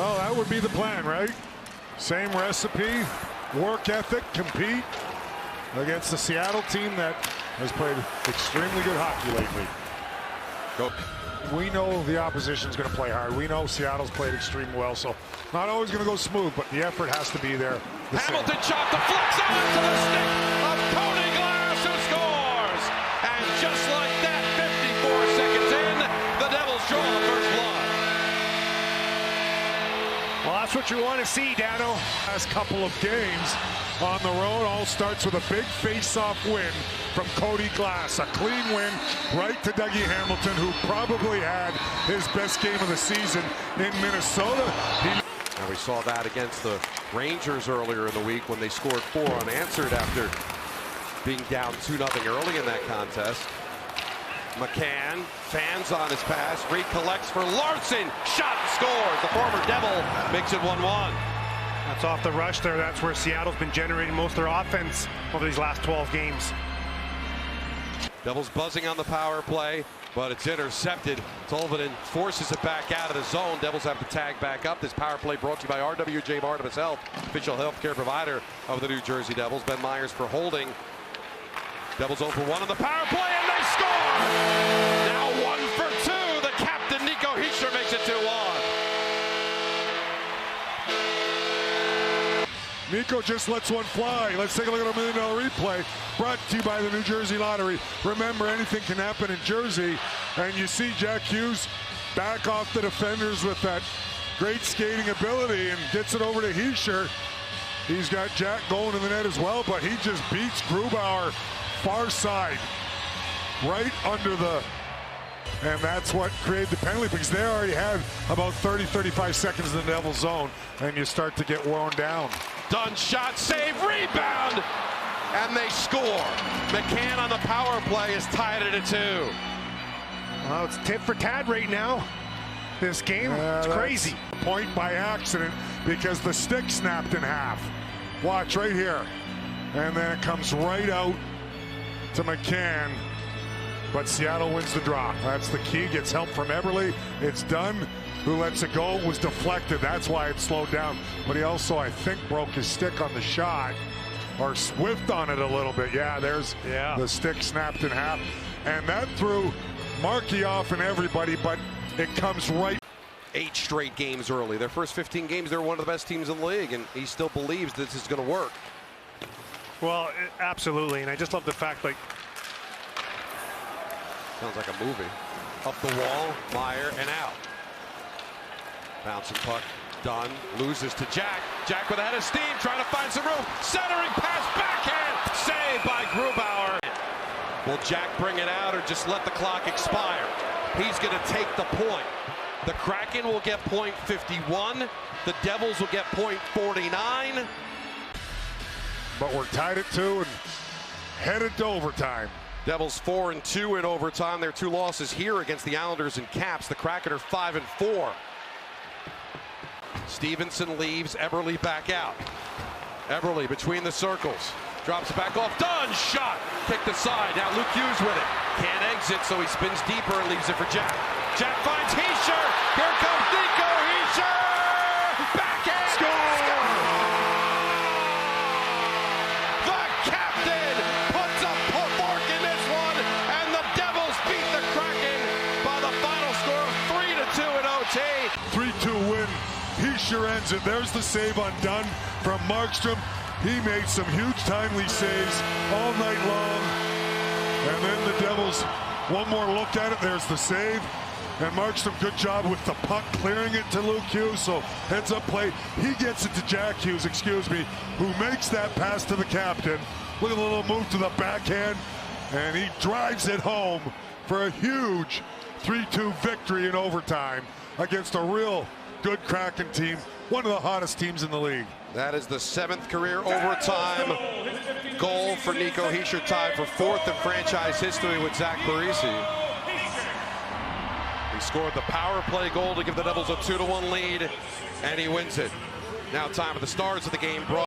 Well, that would be the plan, right? Same recipe, work ethic, compete against the Seattle team that has played extremely good hockey lately. We know the opposition's going to play hard. We know Seattle's played extremely well, so not always going to go smooth, but the effort has to be there. Hamilton shot deflects onto the stick of Cody Glass, who scores! And just like that, 54 seconds in, the Devils draw the first blood. Well, that's what you want to see, Dano. Last couple of games on the road all starts with a big face-off win from Cody Glass. A clean win right to Dougie Hamilton, who probably had his best game of the season in Minnesota. And we saw that against the Rangers earlier in the week when they scored 4 unanswered after being down 2-0 early in that contest. McCann fans on his pass, recollects for Larson, shot and scores. The former Devil makes it 1-1. That's off the rush there. That's where Seattle's been generating most of their offense over these last 12 games. Devils buzzing on the power play, but it's intercepted. Tolvanen forces it back out of the zone. Devils have to tag back up. This power play brought to you by RWJ Barnabas Health, official healthcare provider of the New Jersey Devils. Ben Myers for holding. Devils 0 for 1 on the power play, and they score! Now 1 for 2. The captain, Nico Hischier, makes it 2-1. Nico just lets one fly. Let's take a look at a $1 million replay brought to you by the New Jersey Lottery. Remember, anything can happen in Jersey, and you see Jack Hughes back off the defenders with that great skating ability and gets it over to Hischier. He's got Jack going in the net as well, but he just beats Grubauer far side, right under the, and that's what created the penalty, because they already had about 30-35 seconds in the Devils zone, and you start to get worn down. Dunn shot, save, rebound, and they score. McCann on the power play is tied at 2. Well, it's tit for tat right now. This game, it's crazy. Point by accident because the stick snapped in half. Watch right here. And then it comes right out to McCann. But Seattle wins the draw. That's the key. Gets help from Eberle. It's Dunn who lets it go. It was deflected. That's why it slowed down. But he also, I think, broke his stick on the shot, or swift on it a little bit. Yeah, there's the stick snapped in half. And that threw Markey off and everybody, but it comes right. 8 straight games early. Their first 15 games, they're one of the best teams in the league, and he still believes this is going to work. Well, absolutely, and I just love the fact, like, sounds like a movie. Up the wall, Meyer, and out. Bouncing puck, Dunn loses to Jack. Jack with a head of steam, trying to find some room. Centering pass, backhand, saved by Grubauer. Will Jack bring it out or just let the clock expire? He's going to take the point. The Kraken will get point 51. The Devils will get point 49. But we're tied at 2 and headed to overtime. Devils 4-2 in overtime. Their 2 losses here against the Islanders and Caps. The Kraken are 5-4. Stevenson leaves, Eberle back out. Eberle between the circles. Drops it back off. Dunn shot. Kicked aside. Now Luke Hughes with it. Can't exit, so he spins deeper and leaves it for Jack. Jack finds Hischier. Here comes Nico Hischier. Backhand. Score! The captain puts a fork in this one, and the Devils beat the Kraken by the final score of 3-2 in OT. 3-2 win. Hischier ends it. There's the save on Dunn from Markstrom. He made some huge timely saves all night long. And then the Devils, one more look at it. There's the save. And Markstrom, good job with the puck, clearing it to Luke Hughes. So heads up play. He gets it to Jack Hughes, who makes that pass to the captain. Look at the little move to the backhand. And he drives it home for a huge 3-2 victory in overtime against a real good Kraken team, one of the hottest teams in the league. That is the 7th career overtime goal for Nico Hischier, tied for 4th in franchise history with Zach Parise. He scored the power play goal to give the Devils a 2-1 lead, and he wins it. Now time for the stars of the game.